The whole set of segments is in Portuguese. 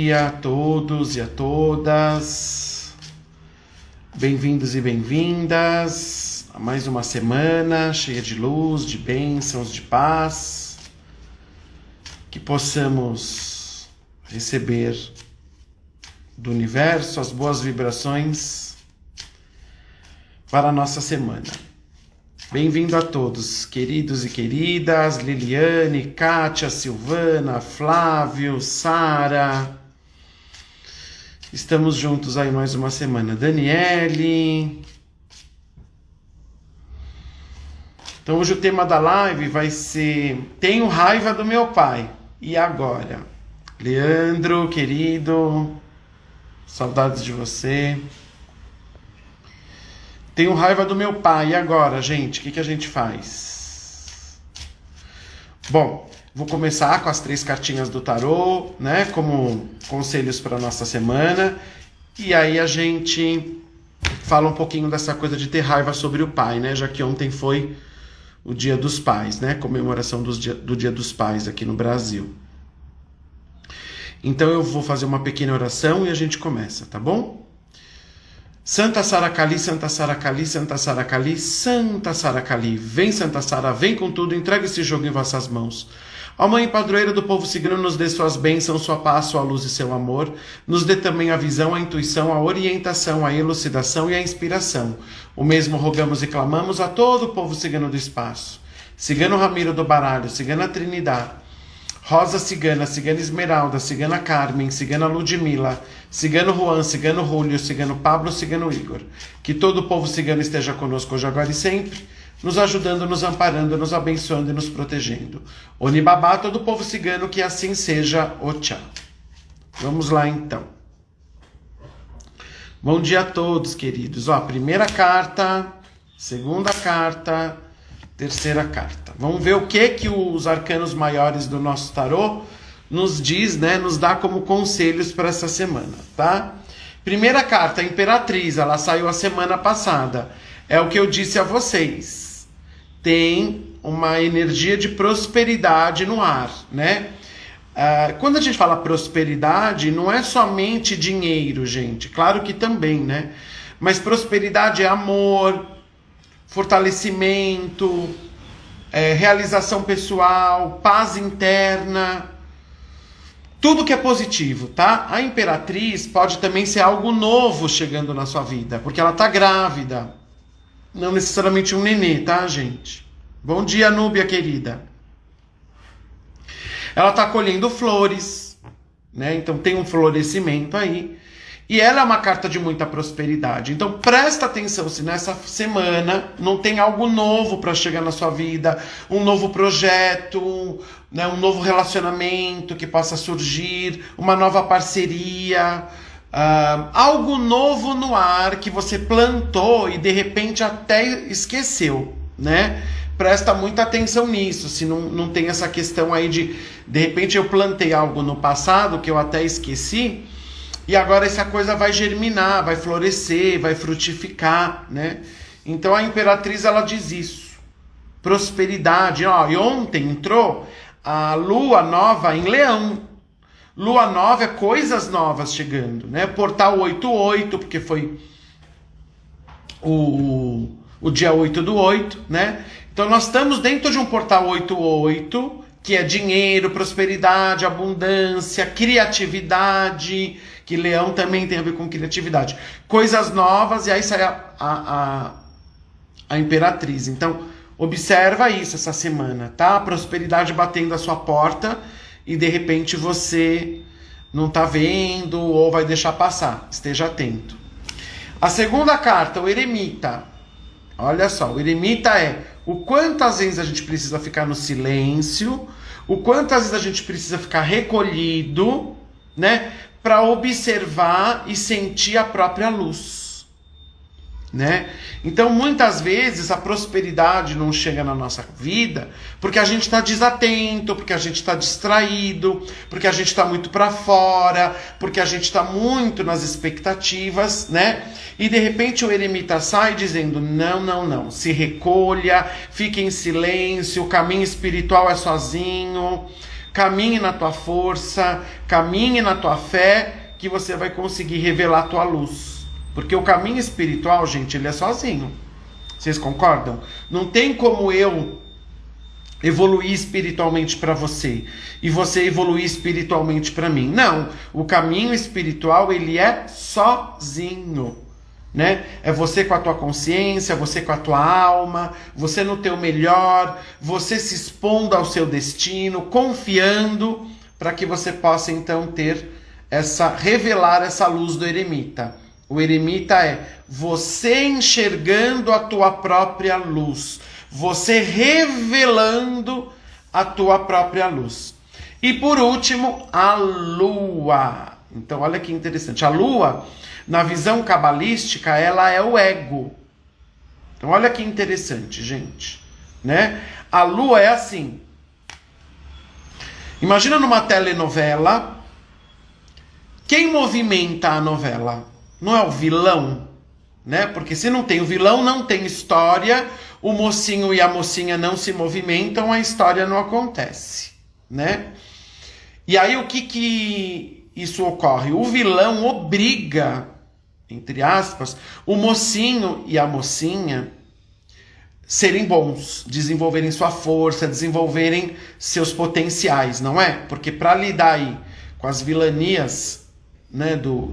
dia a todos e a todas. Bem-vindos e bem-vindas a mais uma semana cheia de luz, de bênçãos, de paz. Que possamos receber do universo as boas vibrações para a nossa semana. Bem-vindo a todos, queridos e queridas, Liliane, Kátia, Silvana, Flávio, Sara. Estamos juntos aí mais uma semana. Daniele. Então hoje o tema da live vai ser Tenho raiva do meu pai. E agora? Leandro, querido, saudades de você. Tenho raiva do meu pai. E agora, gente? O que a gente faz? Bom, vou começar com as 3 cartinhas do tarô, né? Como conselhos para a nossa semana. E aí a gente fala um pouquinho dessa coisa de ter raiva sobre o pai, né? Já que ontem foi o Dia dos Pais, né? Comemoração do Dia dos Pais aqui no Brasil. Então eu vou fazer uma pequena oração e a gente começa, tá bom? Santa Sara Kali, Santa Sara Kali, Santa Sara Kali, Santa Sara Kali. Vem, Santa Sara, vem com tudo, entrega esse jogo em vossas mãos. Ó Mãe Padroeira do povo cigano, nos dê suas bênçãos, sua paz, sua luz e seu amor. Nos dê também a visão, a intuição, a orientação, a elucidação e a inspiração. O mesmo rogamos e clamamos a todo o povo cigano do espaço. Cigano Ramiro do Baralho, Cigana Trinidad, Rosa Cigana, Cigana Esmeralda, Cigana Carmen, Cigana Ludmila, Cigano Juan, Cigano Julio, Cigano Pablo, Cigano Igor. Que todo o povo cigano esteja conosco hoje, agora e sempre, nos ajudando, nos amparando, nos abençoando e nos protegendo. Onibabá, todo o povo cigano, que assim seja, Otchá. Vamos lá então. Bom dia a todos, queridos. Ó, primeira carta, segunda carta, terceira carta. Vamos ver o que os arcanos maiores do nosso tarô nos diz, né? Nos dá como conselhos para essa semana, tá? Primeira carta, a Imperatriz, ela saiu a semana passada. É o que eu disse a vocês. Tem uma energia de prosperidade no ar, né? Quando a gente fala prosperidade, não é somente dinheiro, gente. Claro que também, né? Mas prosperidade é amor, fortalecimento, realização pessoal, paz interna, tudo que é positivo, tá? A Imperatriz pode também ser algo novo chegando na sua vida, porque ela tá grávida, não necessariamente um nenê, tá, gente? Bom dia, Núbia querida. Ela tá colhendo flores, né? Então tem um florescimento aí. E ela é uma carta de muita prosperidade. Então presta atenção se nessa semana não tem algo novo para chegar na sua vida, um novo projeto, né, um novo relacionamento que possa surgir, uma nova parceria, algo novo no ar que você plantou e de repente até esqueceu, né? Presta muita atenção nisso, se não tem essa questão aí de repente eu plantei algo no passado que eu até esqueci, e agora essa coisa vai germinar, vai florescer, vai frutificar, né? Então a Imperatriz, ela diz isso. Prosperidade. Ó, e ontem entrou a Lua Nova em Leão. Lua Nova é coisas novas chegando, né? Portal 88, porque foi o dia 8/8, né? Então nós estamos dentro de um portal 88, que é dinheiro, prosperidade, abundância, criatividade, que Leão também tem a ver com criatividade. Coisas novas, e aí sai a Imperatriz. Então, observa isso essa semana, tá? A prosperidade batendo a sua porta e de repente você não tá vendo ou vai deixar passar. Esteja atento. A segunda carta, o Eremita. Olha só, o Eremita é o quantas vezes a gente precisa ficar no silêncio, o quantas vezes a gente precisa ficar recolhido, né, para observar e sentir a própria luz, né? Então, muitas vezes a prosperidade não chega na nossa vida porque a gente está desatento, porque a gente está distraído, porque a gente está muito para fora, porque a gente está muito nas expectativas, né? E de repente o eremita sai dizendo: não, não, não, se recolha, fique em silêncio, o caminho espiritual é sozinho. caminhe na tua força, caminhe na tua fé, que você vai conseguir revelar a tua luz. Porque o caminho espiritual, gente, ele é sozinho. Vocês concordam? Não tem como eu evoluir espiritualmente para você e você evoluir espiritualmente para mim. Não, o caminho espiritual ele é sozinho, né? É você com a tua consciência, você com a tua alma, você no teu melhor, você se expondo ao seu destino, confiando para que você possa então revelar essa luz do eremita. O eremita é você enxergando a tua própria luz, você revelando a tua própria luz. E por último, a lua. Então olha que interessante, a lua, na visão cabalística, ela é o ego. Então olha que interessante, gente, né? A lua é assim. Imagina numa telenovela, quem movimenta a novela? Não é o vilão, né? Porque se não tem o vilão, não tem história, o mocinho e a mocinha não se movimentam, a história não acontece, né? E aí o que isso ocorre? O vilão obriga, entre aspas, o mocinho e a mocinha serem bons, desenvolverem sua força, desenvolverem seus potenciais, não é? Porque para lidar aí com as vilanias, né, do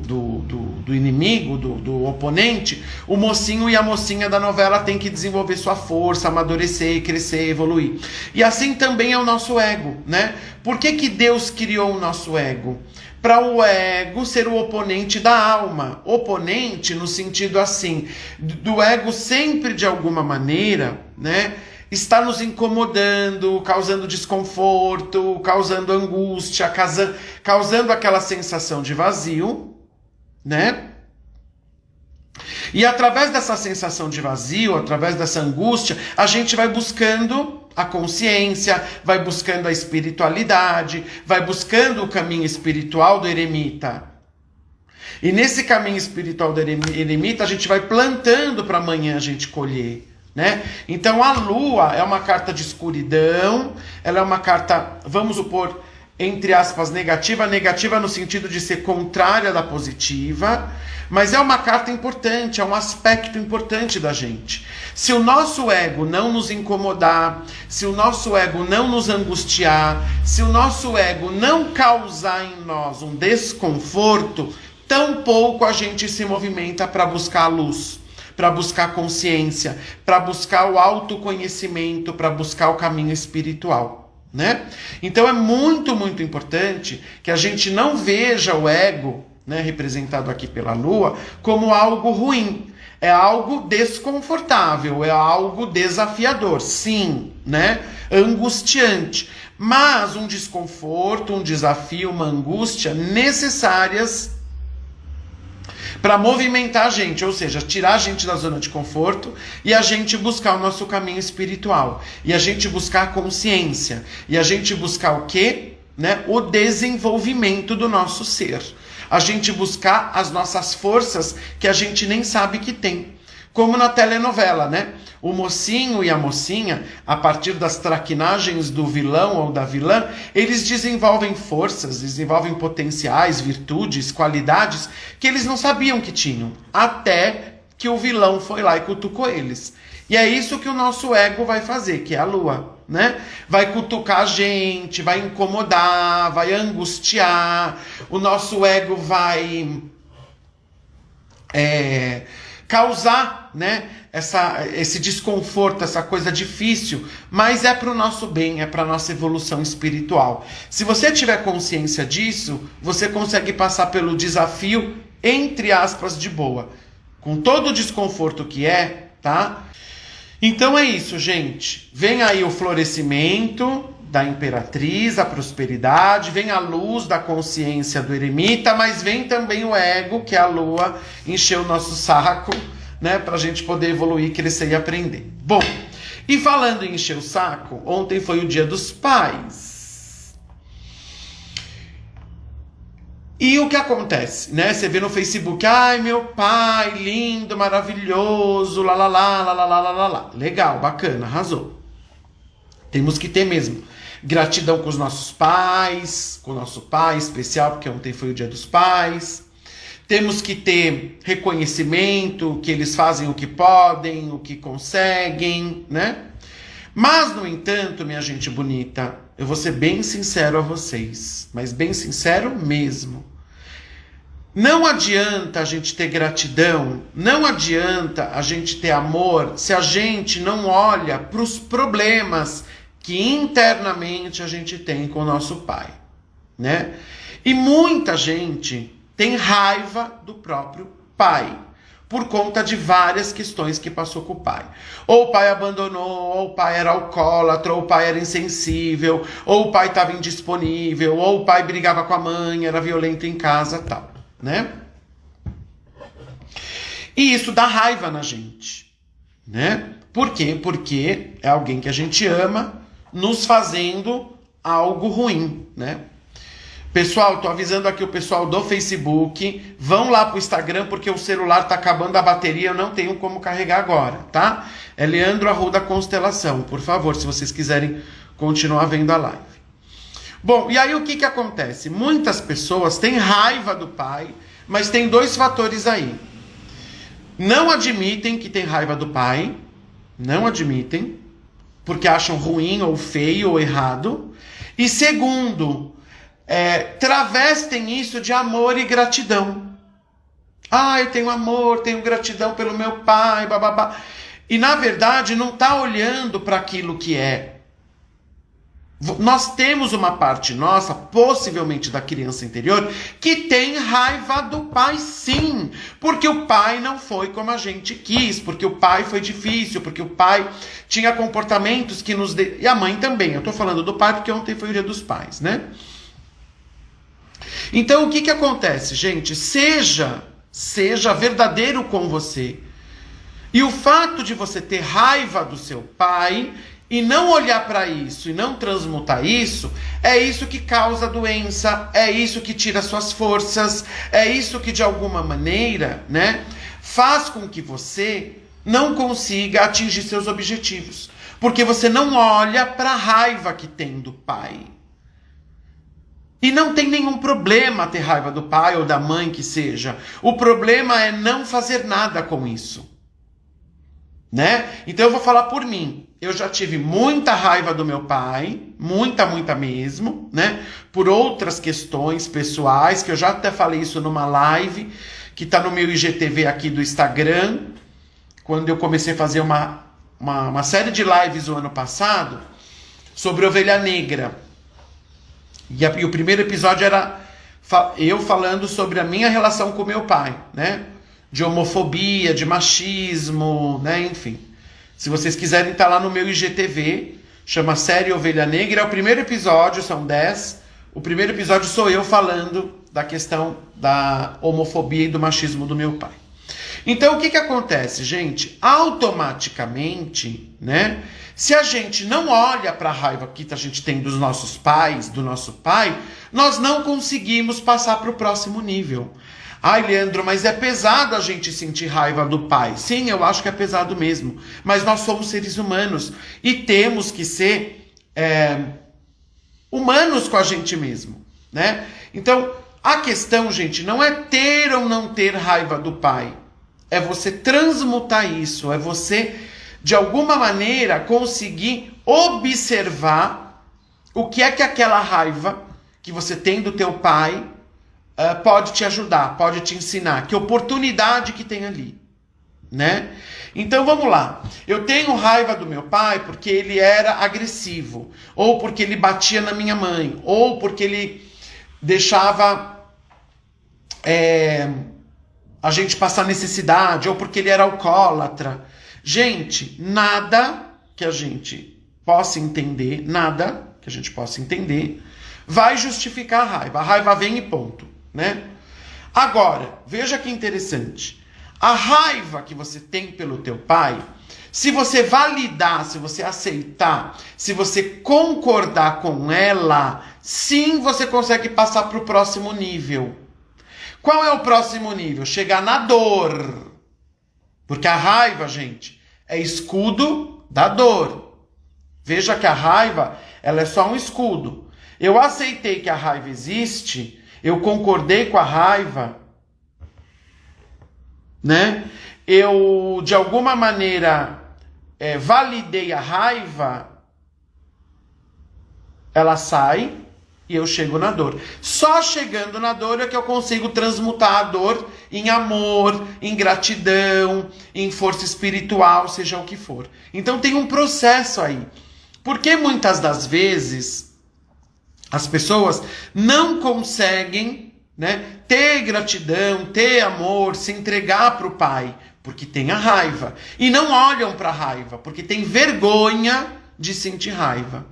inimigo, do oponente, o mocinho e a mocinha da novela têm que desenvolver sua força, amadurecer, crescer, evoluir. E assim também é o nosso ego, né? Por que Deus criou o nosso ego? Para o ego ser o oponente da alma. Oponente no sentido assim, do ego sempre de alguma maneira, né, está nos incomodando, causando desconforto, causando angústia, causando aquela sensação de vazio, né? E através dessa sensação de vazio, através dessa angústia, a gente vai buscando a consciência, vai buscando a espiritualidade, vai buscando o caminho espiritual do eremita. E nesse caminho espiritual do eremita, a gente vai plantando para amanhã a gente colher, né? Então a lua é uma carta de escuridão, ela é uma carta, vamos supor, entre aspas, negativa no sentido de ser contrária da positiva, mas é uma carta importante, é um aspecto importante da gente. Se o nosso ego não nos incomodar, se o nosso ego não nos angustiar, se o nosso ego não causar em nós um desconforto, tampouco a gente se movimenta para buscar a luz, para buscar consciência, para buscar o autoconhecimento, para buscar o caminho espiritual, né? Então é muito, muito importante que a gente não veja o ego, né, representado aqui pela lua, como algo ruim. É algo desconfortável, é algo desafiador, sim, né? Angustiante. Mas um desconforto, um desafio, uma angústia necessárias para movimentar a gente, ou seja, tirar a gente da zona de conforto e a gente buscar o nosso caminho espiritual. E a gente buscar a consciência. E a gente buscar o quê? Né? O desenvolvimento do nosso ser. A gente buscar as nossas forças que a gente nem sabe que tem. Como na telenovela, né? O mocinho e a mocinha, a partir das traquinagens do vilão ou da vilã, eles desenvolvem forças, desenvolvem potenciais, virtudes, qualidades que eles não sabiam que tinham, até que o vilão foi lá e cutucou eles. E é isso que o nosso ego vai fazer, que é a lua, né? Vai cutucar a gente, vai incomodar, vai angustiar, o nosso ego vai causar, né, esse desconforto, essa coisa difícil, mas é para o nosso bem, é para a nossa evolução espiritual. Se você tiver consciência disso, você consegue passar pelo desafio, entre aspas, de boa, com todo o desconforto que é, tá? Então é isso, gente. Vem aí o florescimento da imperatriz, a prosperidade, vem a luz da consciência do eremita, mas vem também o ego, que é a lua, encher o nosso saco, né, pra gente poder evoluir, crescer e aprender. Bom, e falando em encher o saco, ontem foi o Dia dos Pais. E o que acontece, né? Você vê no Facebook, ai, meu pai, lindo, maravilhoso, lá, lá, lá, lá, lá, lá, lá, lá. Legal, bacana, arrasou. Temos que ter mesmo. Gratidão com os nossos pais, com o nosso pai especial, porque ontem foi o Dia dos Pais. Temos que ter reconhecimento, que eles fazem o que podem, o que conseguem, né? Mas, no entanto, minha gente bonita, eu vou ser bem sincero a vocês, mas bem sincero mesmo. Não adianta a gente ter gratidão, não adianta a gente ter amor se a gente não olha para os problemas que internamente a gente tem com o nosso pai, né? E muita gente tem raiva do próprio pai, por conta de várias questões que passou com o pai. Ou o pai abandonou, ou o pai era alcoólatra, ou o pai era insensível, ou o pai estava indisponível, ou o pai brigava com a mãe, era violento em casa, tal, né? E isso dá raiva na gente, né? Por quê? Porque é alguém que a gente ama nos fazendo algo ruim, né? Pessoal, tô avisando aqui o pessoal do Facebook, vão lá pro Instagram porque o celular tá acabando a bateria, eu não tenho como carregar agora, tá? É Leandro Arruda Constelação, por favor, se vocês quiserem continuar vendo a live. Bom, e aí o que acontece? Muitas pessoas têm raiva do pai, mas tem dois fatores aí. Não admitem que tem raiva do pai, não admitem, porque acham ruim ou feio ou errado. E segundo, travestem isso de amor e gratidão. Ah, eu tenho amor, tenho gratidão pelo meu pai, bababá. E na verdade não está olhando para aquilo que é. Nós temos uma parte nossa, possivelmente da criança interior, que tem raiva do pai, sim. Porque o pai não foi como a gente quis, porque o pai foi difícil, porque o pai tinha comportamentos que nos... E a mãe também. Eu estou falando do pai porque ontem foi o Dia dos Pais, né? Então, o que acontece, gente? Seja verdadeiro com você. E o fato de você ter raiva do seu pai e não olhar para isso e não transmutar isso, é isso que causa doença, é isso que tira suas forças, é isso que de alguma maneira, né, faz com que você não consiga atingir seus objetivos. Porque você não olha para a raiva que tem do pai. E não tem nenhum problema ter raiva do pai ou da mãe que seja. O problema é não fazer nada com isso, né? Então eu vou falar por mim. Eu já tive muita raiva do meu pai, muita mesmo, né? Por outras questões pessoais, que eu já até falei isso numa live, que tá no meu IGTV aqui do Instagram, quando eu comecei a fazer uma série de lives o ano passado, sobre ovelha negra. E o primeiro episódio era eu falando sobre a minha relação com meu pai, né? De homofobia, de machismo, né? Enfim. Se vocês quiserem, tá lá no meu IGTV, chama Série Ovelha Negra. É o primeiro episódio, são 10. O primeiro episódio sou eu falando da questão da homofobia e do machismo do meu pai. Então, o que acontece, gente? Automaticamente, né? Se a gente não olha para a raiva que a gente tem dos nossos pais, do nosso pai, nós não conseguimos passar para o próximo nível. Ai, Leandro, mas é pesado a gente sentir raiva do pai. Sim, eu acho que é pesado mesmo. Mas nós somos seres humanos e temos que ser humanos com a gente mesmo, né? Então, a questão, gente, não é ter ou não ter raiva do pai. É você transmutar isso, é você, de alguma maneira, conseguir observar o que é que aquela raiva que você tem do teu pai pode te ajudar, pode te ensinar, que oportunidade que tem ali, né? Então vamos lá, eu tenho raiva do meu pai porque ele era agressivo, ou porque ele batia na minha mãe, ou porque ele deixava a gente passar necessidade, ou porque ele era alcoólatra. Gente, nada que a gente possa entender, vai justificar a raiva. A raiva vem e ponto, né? Agora, veja que interessante. A raiva que você tem pelo teu pai, se você validar, se você aceitar, se você concordar com ela, sim, você consegue passar para o próximo nível. Qual é o próximo nível? Chegar na dor. Porque a raiva, gente, é escudo da dor. Veja que a raiva, ela é só um escudo. Eu aceitei que a raiva existe, eu concordei com a raiva, né? Eu, de alguma maneira, validei a raiva, ela sai e eu chego na dor. Só chegando na dor é que eu consigo transmutar a dor em amor, em gratidão, em força espiritual, seja o que for. Então tem um processo aí. Porque muitas das vezes as pessoas não conseguem, né, ter gratidão, ter amor, se entregar para o pai, porque tem a raiva. E não olham para a raiva, porque tem vergonha de sentir raiva.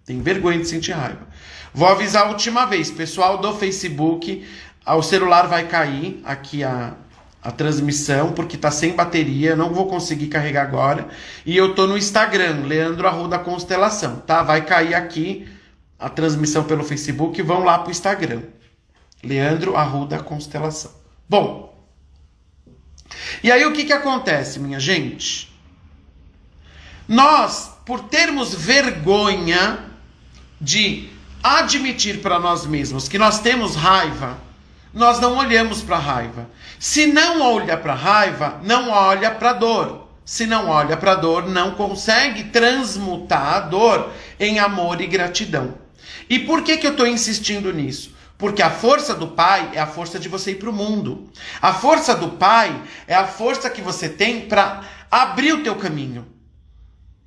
Tem vergonha de sentir raiva. Vou avisar a última vez, pessoal do Facebook, o celular vai cair aqui a transmissão, porque tá sem bateria, não vou conseguir carregar agora. E eu tô no Instagram, Leandro Arruda Constelação, tá? Vai cair aqui a transmissão pelo Facebook, vão lá pro Instagram. Leandro Arruda Constelação. Bom, e aí o que acontece, minha gente? Nós, por termos vergonha de admitir para nós mesmos que nós temos raiva, nós não olhamos para a raiva. Se não olha para a raiva, não olha para a dor. Se não olha para a dor, não consegue transmutar a dor em amor e gratidão. E por que eu estou insistindo nisso? Porque a força do pai é a força de você ir para o mundo. A força do pai é a força que você tem para abrir o teu caminho.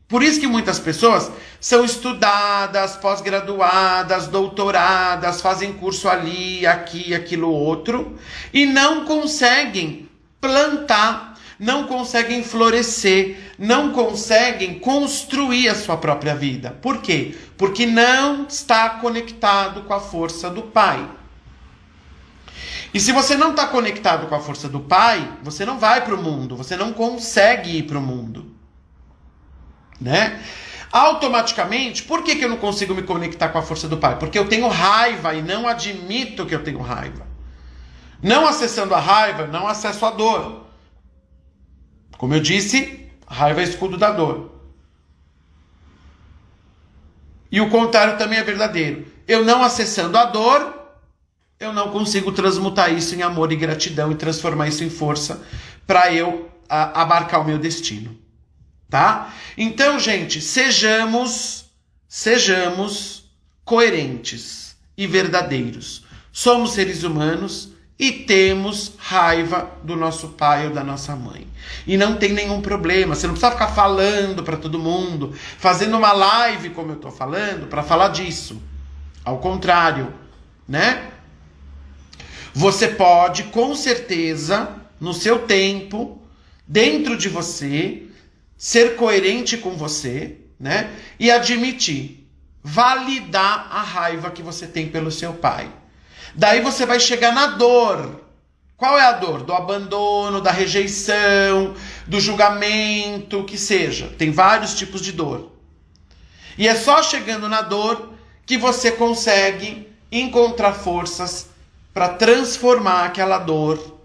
Por isso que muitas pessoas são estudadas, pós-graduadas, doutoradas, fazem curso ali, aqui, aquilo, outro, e não conseguem plantar, não conseguem florescer, não conseguem construir a sua própria vida. Por quê? Porque não está conectado com a força do pai. E se você não está conectado com a força do pai, você não vai para o mundo, você não consegue ir para o mundo. Né? Automaticamente, por que eu não consigo me conectar com a força do pai? Porque eu tenho raiva e não admito que eu tenho raiva. Não acessando a raiva, não acesso a dor. Como eu disse, a raiva é escudo da dor. E o contrário também é verdadeiro. Eu não acessando a dor, eu não consigo transmutar isso em amor e gratidão e transformar isso em força para eu abarcar o meu destino. Tá? Então, gente, sejamos coerentes e verdadeiros. Somos seres humanos e temos raiva do nosso pai ou da nossa mãe. E não tem nenhum problema. Você não precisa ficar falando para todo mundo, fazendo uma live como eu tô falando, para falar disso. Ao contrário, né? Você pode, com certeza, no seu tempo, dentro de você, ser coerente com você, né? E admitir, validar a raiva que você tem pelo seu pai. Daí você vai chegar na dor. Qual é a dor? Do abandono, da rejeição, do julgamento, que seja. Tem vários tipos de dor. E é só chegando na dor que você consegue encontrar forças para transformar aquela dor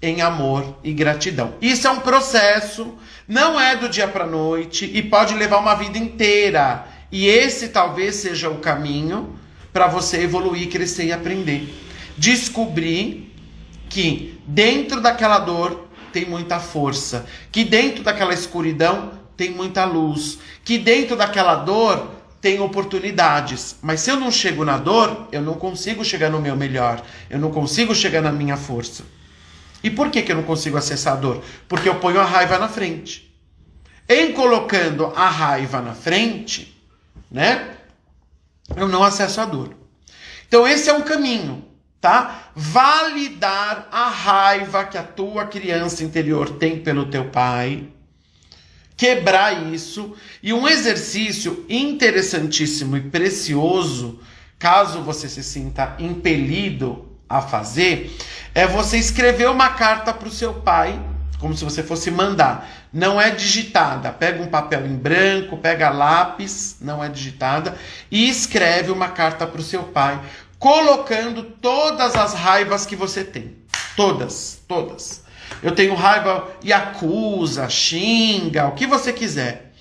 em amor e gratidão. Isso é um processo, não é do dia para a noite e pode levar uma vida inteira. E esse talvez seja o caminho para você evoluir, crescer e aprender. Descobrir que dentro daquela dor tem muita força, que dentro daquela escuridão tem muita luz, que dentro daquela dor tem oportunidades. Mas se eu não chego na dor, eu não consigo chegar no meu melhor, eu não consigo chegar na minha força. E por que eu não consigo acessar a dor? Porque eu ponho a raiva na frente. Em colocando a raiva na frente, né, eu não acesso a dor. Então esse é um caminho, tá? Validar a raiva que a tua criança interior tem pelo teu pai. Quebrar isso. E um exercício interessantíssimo e precioso, caso você se sinta impelido a fazer, é você escrever uma carta para o seu pai, como se você fosse mandar. Não é digitada. Pega um papel em branco, pega lápis, não é digitada, e escreve uma carta para o seu pai, colocando todas as raivas que você tem. Todas, todas. Eu tenho raiva e acusa, xinga, o que você quiser.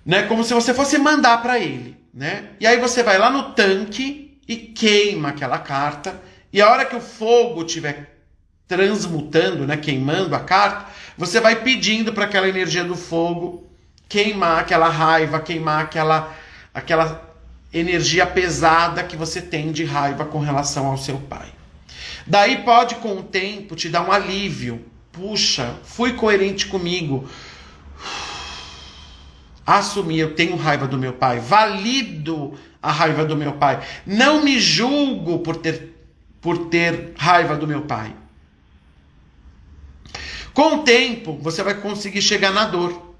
Né? Como se você fosse mandar para ele. né? E aí você vai lá no tanque e queima aquela carta. E a hora que o fogo estiver transmutando, né, queimando a carta, você vai pedindo para aquela energia do fogo queimar aquela raiva, queimar aquela energia pesada que você tem de raiva com relação ao seu pai. Daí pode, com o tempo, te dar um alívio. Puxa, fui coerente comigo. Assumi, eu tenho raiva do meu pai. Valido a raiva do meu pai. Não me julgo por ter raiva do meu pai. Com o tempo, você vai conseguir chegar na dor.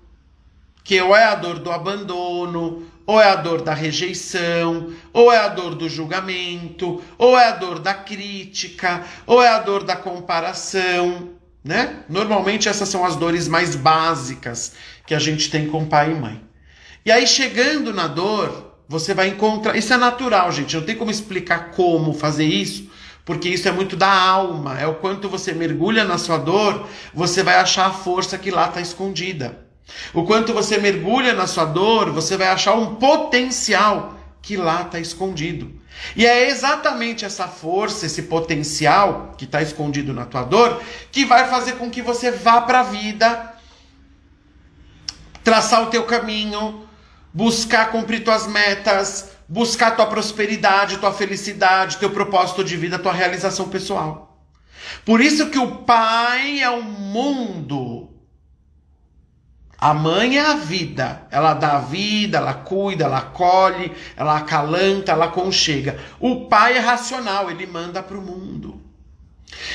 Que ou é a dor do abandono, ou é a dor da rejeição, ou é a dor do julgamento, ou é a dor da crítica, ou é a dor da comparação, né? Normalmente essas são as dores mais básicas que a gente tem com pai e mãe. E aí, chegando na dor, você vai encontrar... Isso é natural, gente. Não tem como explicar como fazer isso, porque isso é muito da alma. É o quanto você mergulha na sua dor, você vai achar a força que lá está escondida. O quanto você mergulha na sua dor, você vai achar um potencial que lá está escondido. E é exatamente essa força, esse potencial que está escondido na tua dor, que vai fazer com que você vá para a vida, traçar o teu caminho, buscar cumprir tuas metas, buscar tua prosperidade, tua felicidade, teu propósito de vida, tua realização pessoal. Por isso que o pai é o mundo. A mãe é a vida. Ela dá a vida, ela cuida, ela acolhe, ela acalanta, ela aconchega. O pai é racional, ele manda para o mundo.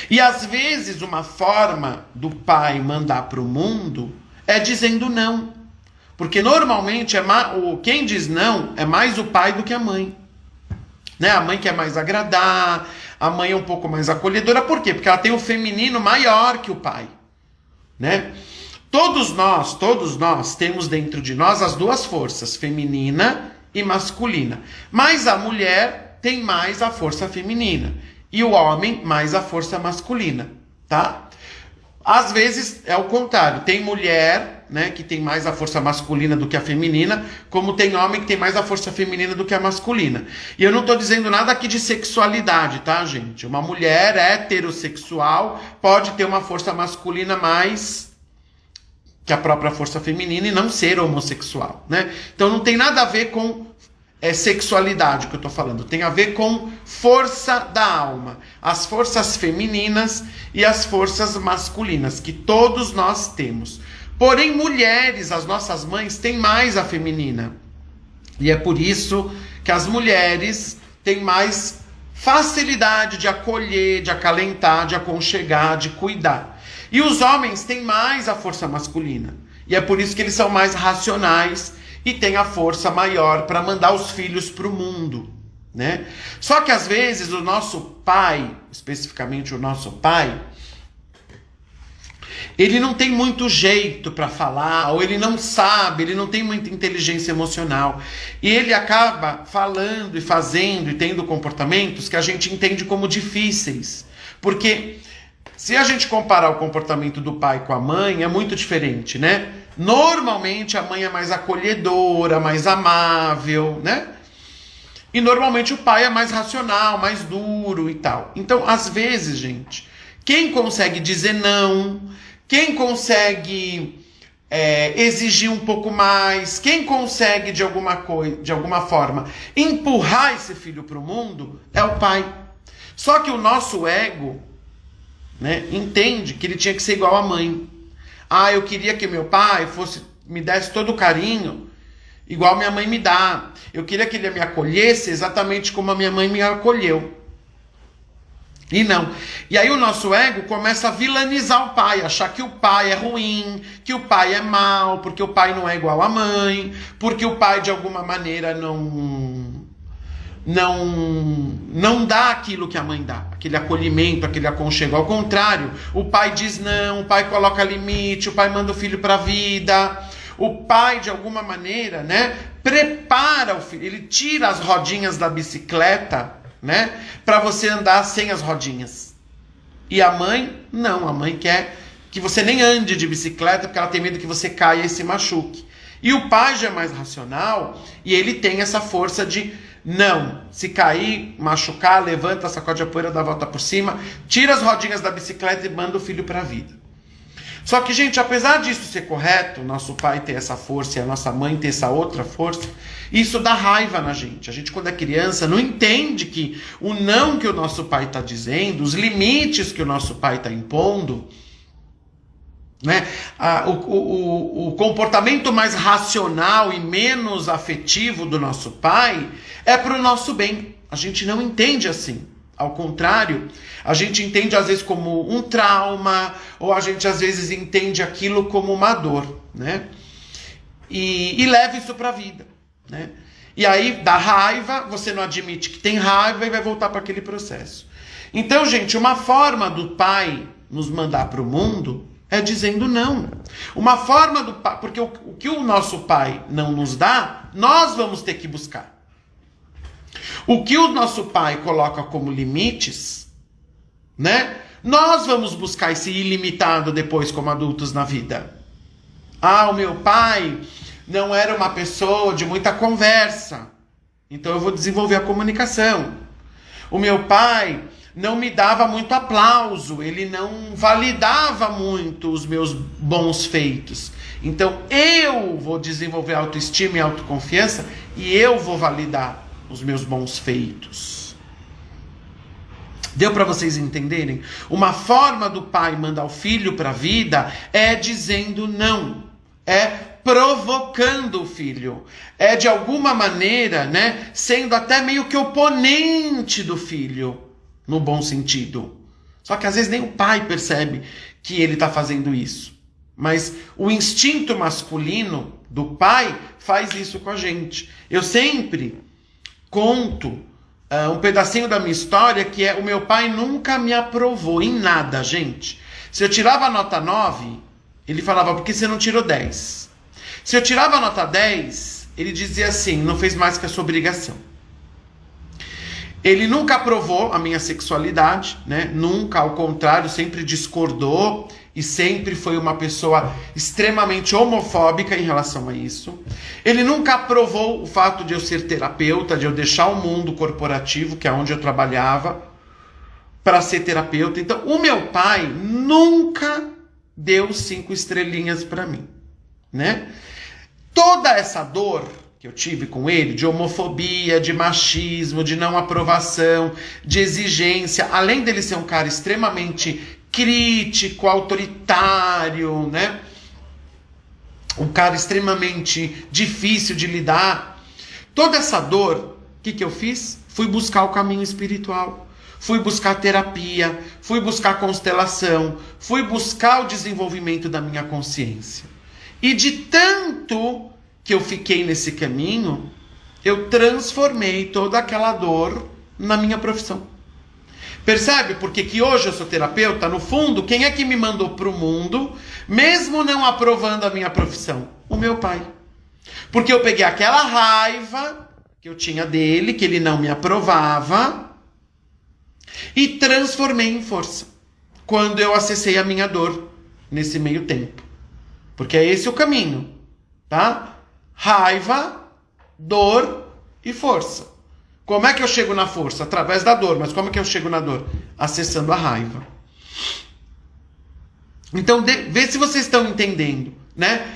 E às vezes uma forma do pai mandar para o mundo é dizendo não. Porque normalmente quem diz não é mais o pai do que a mãe. Né? A mãe quer mais agradar, a mãe é um pouco mais acolhedora. Por quê? Porque ela tem o feminino maior que o pai. Né? Todos nós temos dentro de nós as duas forças, feminina e masculina. Mas a mulher tem mais a força feminina e o homem mais a força masculina, tá? Às vezes é o contrário, tem mulher, né, que tem mais a força masculina do que a feminina, como tem homem que tem mais a força feminina do que a masculina. E eu não estou dizendo nada aqui de sexualidade, tá, gente? Uma mulher heterossexual pode ter uma força masculina mais que a própria força feminina e não ser homossexual, né? Então não tem nada a ver com sexualidade que eu tô falando, tem a ver com força da alma, as forças femininas e as forças masculinas, que todos nós temos. Porém, mulheres, as nossas mães, têm mais a feminina. E é por isso que as mulheres têm mais facilidade de acolher, de acalentar, de aconchegar, de cuidar. E os homens têm mais a força masculina. E é por isso que eles são mais racionais e têm a força maior para mandar os filhos para o mundo. Né? Só que às vezes o nosso pai, especificamente o nosso pai, ele não tem muito jeito para falar, ou ele não sabe, ele não tem muita inteligência emocional. E ele acaba falando e fazendo e tendo comportamentos que a gente entende como difíceis. Porque se a gente comparar o comportamento do pai com a mãe, é muito diferente, né? Normalmente a mãe é mais acolhedora, mais amável, né? E normalmente o pai é mais racional, mais duro e tal. Então, às vezes, gente, quem consegue dizer não, quem consegue exigir um pouco mais, quem consegue de alguma forma empurrar esse filho para o mundo, é o pai. Só que o nosso ego, né, entende que ele tinha que ser igual à mãe. Ah, eu queria que meu pai me desse todo o carinho igual minha mãe me dá. Eu queria que ele me acolhesse exatamente como a minha mãe me acolheu. E não. E aí o nosso ego começa a vilanizar o pai, achar que o pai é ruim, que o pai é mau, porque o pai não é igual à mãe, porque o pai de alguma maneira não dá aquilo que a mãe dá, aquele acolhimento, aquele aconchego. Ao contrário, o pai diz não, o pai coloca limite, o pai manda o filho para a vida. O pai, de alguma maneira, né, prepara o filho, ele tira as rodinhas da bicicleta, né, para você andar sem as rodinhas. E a mãe, não, a mãe quer que você nem ande de bicicleta, porque ela tem medo que você caia e se machuque. E o pai já é mais racional e ele tem essa força de não, se cair, machucar, levanta, sacode a poeira, dá a volta por cima, tira as rodinhas da bicicleta e manda o filho para a vida. Só que, gente, apesar disso ser correto, nosso pai ter essa força e a nossa mãe ter essa outra força, isso dá raiva na gente. A gente, quando é criança, não entende que o não que o nosso pai está dizendo, os limites que o nosso pai está impondo, né? O comportamento mais racional e menos afetivo do nosso pai é para o nosso bem. A gente não entende assim. Ao contrário, a gente entende às vezes como um trauma, ou a gente às vezes entende aquilo como uma dor, né? E leva isso para a vida, né? E aí dá raiva, você não admite que tem raiva e vai voltar para aquele processo. Então, gente, uma forma do pai nos mandar para o mundo é dizendo não. Uma forma do pai, porque o que o nosso pai não nos dá, nós vamos ter que buscar. O que o nosso pai coloca como limites, né? Nós vamos buscar esse ilimitado depois como adultos na vida. Ah, o meu pai não era uma pessoa de muita conversa, então eu vou desenvolver a comunicação. O meu pai não me dava muito aplauso, ele não validava muito os meus bons feitos. Então eu vou desenvolver autoestima e autoconfiança e eu vou validar os meus bons feitos. Deu para vocês entenderem? Uma forma do pai mandar o filho para a vida é dizendo não, é provocando o filho, é de alguma maneira, né, sendo até meio que oponente do filho, no bom sentido. Só que às vezes nem o pai percebe que ele está fazendo isso. Mas o instinto masculino do pai faz isso com a gente. Eu sempre conto um pedacinho da minha história, que é: o meu pai nunca me aprovou em nada, gente. Se eu tirava a nota 9, ele falava: por que você não tirou 10? Se eu tirava a nota 10, ele dizia assim: não fez mais que a sua obrigação. Ele nunca aprovou a minha sexualidade, né? Nunca, ao contrário, sempre discordou e sempre foi uma pessoa extremamente homofóbica em relação a isso. Ele nunca aprovou o fato de eu ser terapeuta, de eu deixar o mundo corporativo, que é onde eu trabalhava, para ser terapeuta. Então, o meu pai nunca deu 5 estrelinhas para mim, né? Toda essa dor que eu tive com ele, de homofobia, de machismo, de não aprovação, de exigência, além dele ser um cara extremamente crítico, autoritário, né? Um cara extremamente difícil de lidar. Toda essa dor, o que eu fiz? Fui buscar o caminho espiritual, fui buscar terapia, fui buscar constelação, fui buscar o desenvolvimento da minha consciência. E de tanto que eu fiquei nesse caminho, eu transformei toda aquela dor na minha profissão. Percebe porque que hoje eu sou terapeuta? No fundo, quem é que me mandou para o mundo, mesmo não aprovando a minha profissão? O meu pai. Porque eu peguei aquela raiva que eu tinha dele, que ele não me aprovava, e transformei em força. Quando eu acessei a minha dor nesse meio tempo. Porque é esse o caminho, tá? Raiva, dor e força. Como é que eu chego na força? Através da dor. Mas como é que eu chego na dor? Acessando a raiva. Então, vê se vocês estão entendendo, né?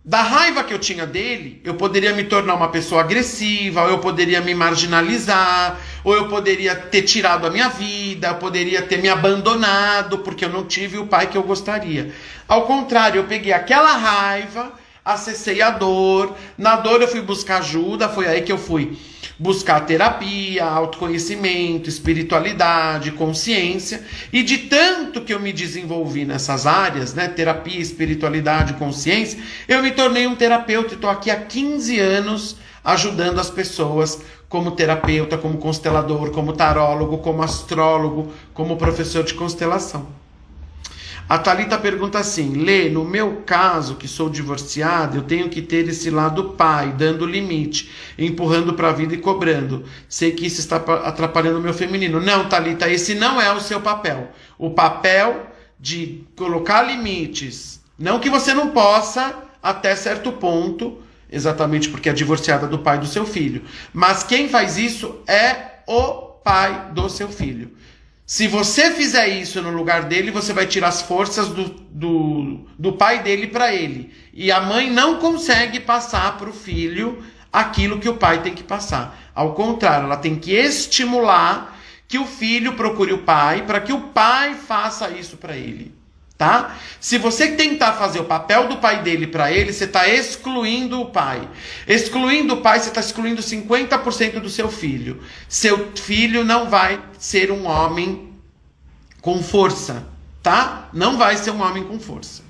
Da raiva que eu tinha dele, eu poderia me tornar uma pessoa agressiva, ou eu poderia me marginalizar, ou eu poderia ter tirado a minha vida, eu poderia ter me abandonado, porque eu não tive o pai que eu gostaria. Ao contrário, eu peguei aquela raiva, acessei a dor, na dor eu fui buscar ajuda, foi aí que eu fui buscar terapia, autoconhecimento, espiritualidade, consciência, e de tanto que eu me desenvolvi nessas áreas, né, terapia, espiritualidade, consciência, eu me tornei um terapeuta e estou aqui há 15 anos ajudando as pessoas como terapeuta, como constelador, como tarólogo, como astrólogo, como professor de constelação. A Thalita pergunta assim: Lê, no meu caso, que sou divorciada, eu tenho que ter esse lado pai, dando limite, empurrando para a vida e cobrando. Sei que isso está atrapalhando o meu feminino. Não, Thalita, esse não é o seu papel. O papel de colocar limites, não que você não possa até certo ponto, exatamente porque é divorciada do pai do seu filho. Mas quem faz isso é o pai do seu filho. Se você fizer isso no lugar dele, você vai tirar as forças do pai dele para ele. E a mãe não consegue passar para o filho aquilo que o pai tem que passar. Ao contrário, ela tem que estimular que o filho procure o pai para que o pai faça isso para ele. Tá? Se você tentar fazer o papel do pai dele para ele, você está excluindo o pai. Excluindo o pai, você está excluindo 50% do seu filho. Seu filho não vai ser um homem com força, tá? Não vai ser um homem com força.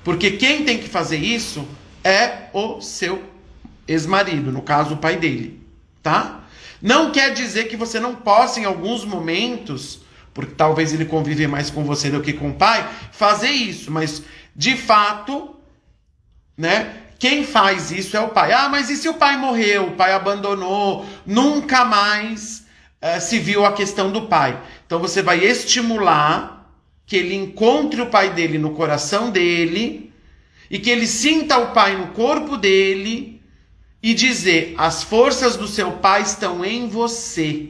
Porque quem tem que fazer isso é o seu ex-marido, no caso o pai dele, tá? Não quer dizer que você não possa em alguns momentos, porque talvez ele convive mais com você do que com o pai, fazer isso, mas de fato, né, quem faz isso é o pai. Ah, mas e se o pai morreu, o pai abandonou, nunca mais se viu a questão do pai? Então você vai estimular que ele encontre o pai dele no coração dele e que ele sinta o pai no corpo dele e dizer: as forças do seu pai estão em você.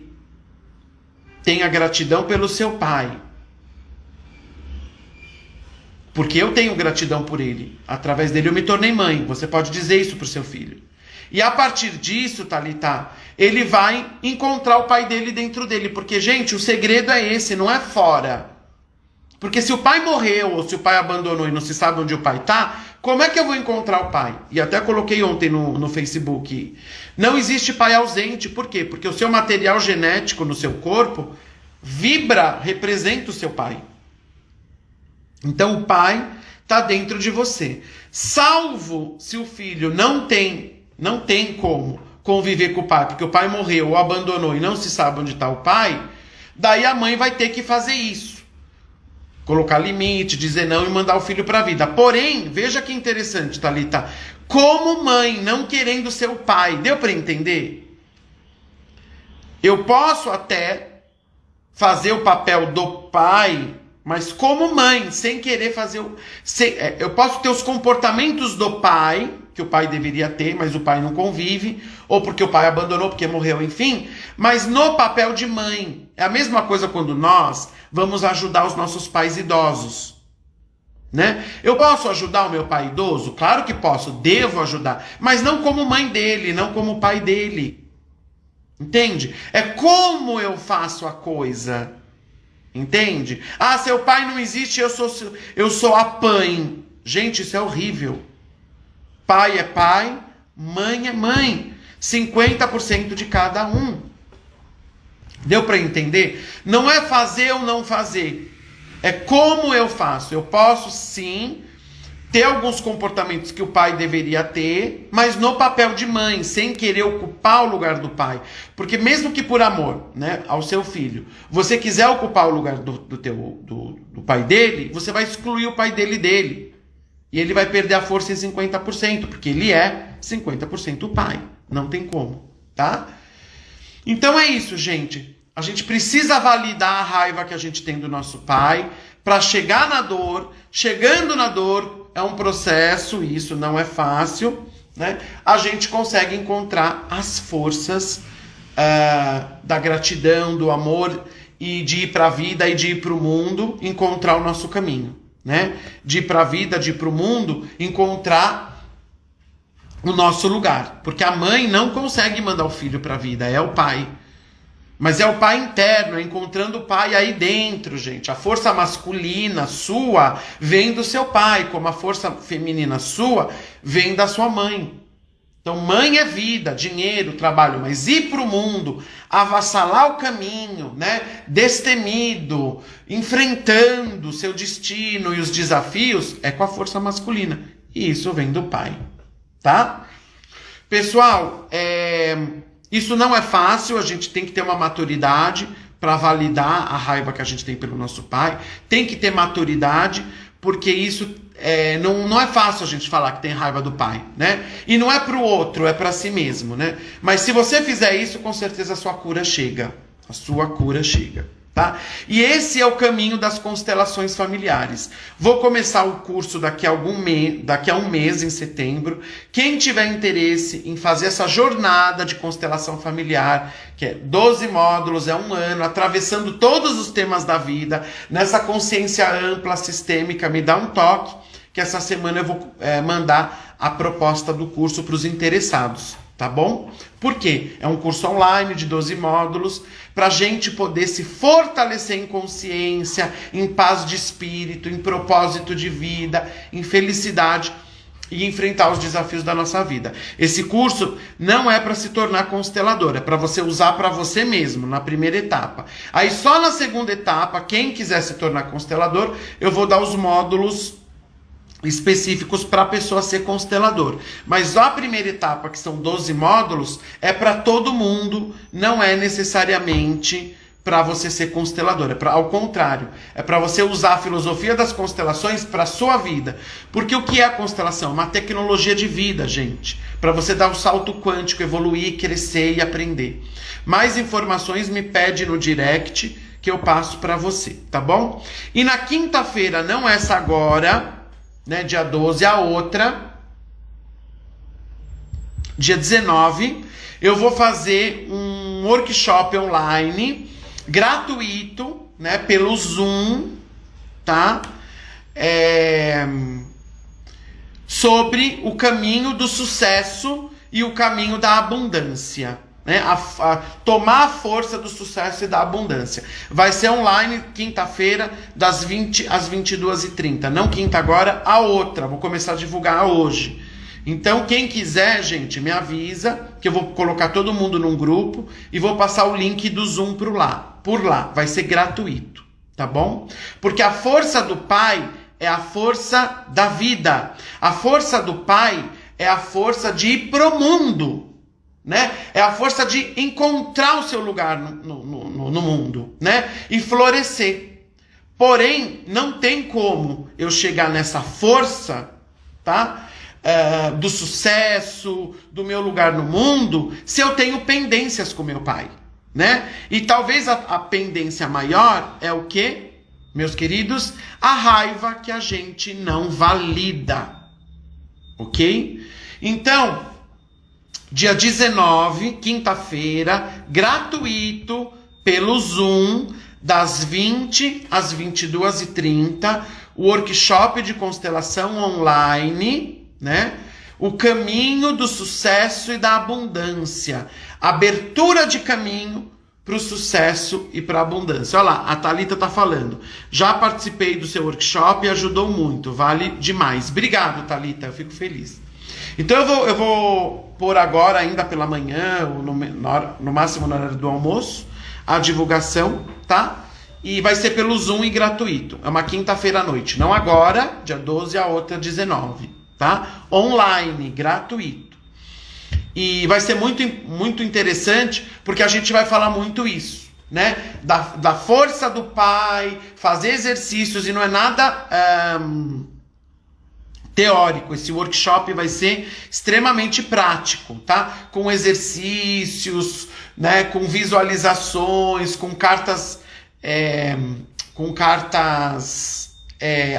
Tenha gratidão pelo seu pai. Porque eu tenho gratidão por ele. Através dele eu me tornei mãe. Você pode dizer isso para o seu filho. E a partir disso, Thalita, ele vai encontrar o pai dele dentro dele. Porque, gente, o segredo é esse, não é fora. Porque se o pai morreu ou se o pai abandonou e não se sabe onde o pai está, como é que eu vou encontrar o pai? E até coloquei ontem no Facebook. Não existe pai ausente. Por quê? Porque o seu material genético no seu corpo vibra, representa o seu pai. Então o pai está dentro de você. Salvo se o filho não tem como conviver com o pai, porque o pai morreu ou abandonou e não se sabe onde está o pai, daí a mãe vai ter que fazer isso. Colocar limite, dizer não e mandar o filho para a vida. Porém, veja que interessante, Thalita. Como mãe, não querendo ser o pai, deu para entender? Eu posso até fazer o papel do pai, mas como mãe, sem querer fazer eu posso ter os comportamentos do pai, que o pai deveria ter, mas o pai não convive, ou porque o pai abandonou, porque morreu, enfim, mas no papel de mãe. É a mesma coisa quando nós vamos ajudar os nossos pais idosos, né? Eu posso ajudar o meu pai idoso? Claro que posso, devo ajudar, mas não como mãe dele, não como pai dele. Entende? É como eu faço a coisa. Entende? Ah, seu pai não existe, eu sou a mãe. Gente, isso é horrível. Pai é pai, mãe é mãe. 50% de cada um. Deu para entender? Não é fazer ou não fazer. É como eu faço. Eu posso sim ter alguns comportamentos que o pai deveria ter, mas no papel de mãe, sem querer ocupar o lugar do pai. Porque mesmo que por amor, né, ao seu filho, você quiser ocupar o lugar do pai dele, você vai excluir o pai dele. E ele vai perder a força em 50%, porque ele é 50% o pai. Não tem como, tá? Então é isso, gente. A gente precisa validar a raiva que a gente tem do nosso pai para chegar na dor. Chegando na dor é um processo, e isso não é fácil, né? A gente consegue encontrar as forças da gratidão, do amor, e de ir para a vida e de ir para o mundo, encontrar o nosso caminho, né? De ir para a vida, de ir para o mundo, encontrar o nosso lugar. Porque a mãe não consegue mandar o filho para a vida, é o pai. Mas é o pai interno, é encontrando o pai aí dentro, gente. A força masculina sua vem do seu pai, como a força feminina sua vem da sua mãe. Então mãe é vida, dinheiro, trabalho, mas ir para o mundo, avassalar o caminho, né? Destemido, enfrentando o seu destino e os desafios, é com a força masculina. E isso vem do pai, tá? Pessoal, isso não é fácil, a gente tem que ter uma maturidade para validar a raiva que a gente tem pelo nosso pai. Tem que ter maturidade, porque isso não é fácil a gente falar que tem raiva do pai, né? E não é pro outro, é para si mesmo, né? Mas se você fizer isso, com certeza a sua cura chega. A sua cura chega, Tá? E esse é o caminho das constelações familiares. Vou começar o curso daqui a um mês, em setembro. Quem tiver interesse em fazer essa jornada de constelação familiar, que é 12 módulos, é um ano, atravessando todos os temas da vida, nessa consciência ampla, sistêmica, me dá um toque, que essa semana eu vou mandar a proposta do curso para os interessados. Tá bom? Por quê? É um curso online de 12 módulos para a gente poder se fortalecer em consciência, em paz de espírito, em propósito de vida, em felicidade e enfrentar os desafios da nossa vida. Esse curso não é para se tornar constelador, é para você usar para você mesmo, na primeira etapa. Aí só na segunda etapa, quem quiser se tornar constelador, eu vou dar os módulos específicos para a pessoa ser constelador. Mas a primeira etapa, que são 12 módulos, é para todo mundo, não é necessariamente para você ser constelador, ao contrário, é para você usar a filosofia das constelações para a sua vida. Porque o que é a constelação? Uma tecnologia de vida, gente, para você dar um salto quântico, evoluir, crescer e aprender. Mais informações me pede no direct que eu passo para você, tá bom? E na quinta-feira, não essa agora, né, dia 12, a outra, dia 19, eu vou fazer um workshop online, gratuito, né, pelo Zoom, tá? Sobre o caminho do sucesso e o caminho da abundância. Né, tomar a força do sucesso e da abundância. Vai ser online, quinta-feira, das 20 às 22h30. Não quinta agora, a outra. Vou começar a divulgar hoje. Então, quem quiser, gente, me avisa, que eu vou colocar todo mundo num grupo e vou passar o link do Zoom por lá. Vai ser gratuito, tá bom? Porque a força do Pai é a força da vida. A força do Pai é a força de ir pro mundo. Né? É a força de encontrar o seu lugar no mundo, né? E florescer. Porém, não tem como eu chegar nessa força, tá? Do sucesso, do meu lugar no mundo, se eu tenho pendências com meu pai, né? E talvez a pendência maior é o quê, meus queridos? A raiva que a gente não valida, ok? Então, dia 19, quinta-feira, gratuito, pelo Zoom, das 20 às 22h30, o workshop de constelação online, né? O caminho do sucesso e da abundância. Abertura de caminho para o sucesso e para a abundância. Olha lá, a Thalita tá falando. Já participei do seu workshop e ajudou muito, vale demais. Obrigado, Thalita, eu fico feliz. Então eu vou pôr agora, ainda pela manhã, ou no máximo na hora do almoço, a divulgação, tá? E vai ser pelo Zoom e gratuito. É uma quinta-feira à noite. Não agora, dia 12, a outra 19, tá? Online, gratuito. E vai ser muito, muito interessante, porque a gente vai falar muito isso, né? Da força do Pai, fazer exercícios, e não é nada teórico. Esse workshop vai ser extremamente prático, tá? Com exercícios, né? Com visualizações, com cartas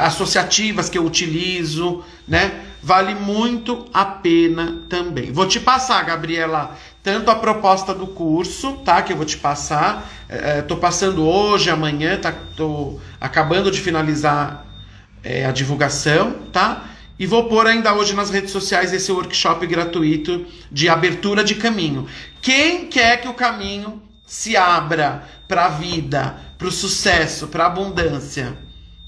associativas que eu utilizo, né? Vale muito a pena também. Vou te passar, Gabriela, tanto a proposta do curso, tá? Que eu vou te passar. Tô passando hoje, amanhã, tá? Tô acabando de finalizar a divulgação, tá? E vou pôr ainda hoje nas redes sociais esse workshop gratuito de abertura de caminho. Quem quer que o caminho se abra para a vida, para o sucesso, para a abundância,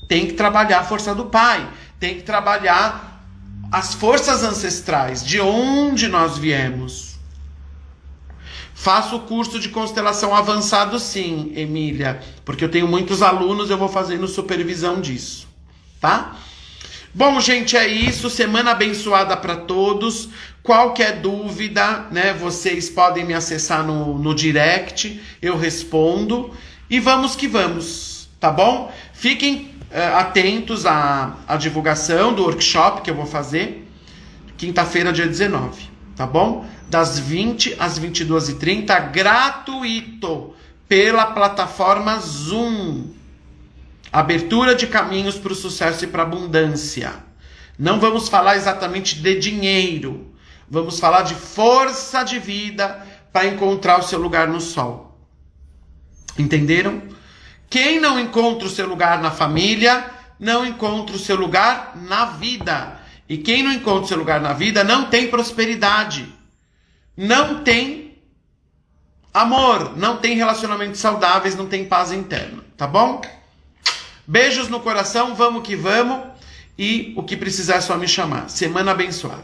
tem que trabalhar a força do Pai, tem que trabalhar as forças ancestrais, de onde nós viemos. Faço o curso de constelação avançado sim, Emília, porque eu tenho muitos alunos, eu vou fazendo supervisão disso, tá? Bom, gente, é isso. Semana abençoada para todos. Qualquer dúvida, né, vocês podem me acessar no direct, eu respondo. E vamos que vamos, tá bom? Fiquem atentos à divulgação do workshop que eu vou fazer quinta-feira, dia 19, tá bom? Das 20 às 22h30, gratuito, pela plataforma Zoom. Abertura de caminhos para o sucesso e para a abundância. Não vamos falar exatamente de dinheiro. Vamos falar de força de vida para encontrar o seu lugar no sol. Entenderam? Quem não encontra o seu lugar na família, não encontra o seu lugar na vida. E quem não encontra o seu lugar na vida não tem prosperidade. Não tem amor, não tem relacionamentos saudáveis, não tem paz interna. Tá bom? Beijos no coração, vamos que vamos. E o que precisar é só me chamar. Semana abençoada.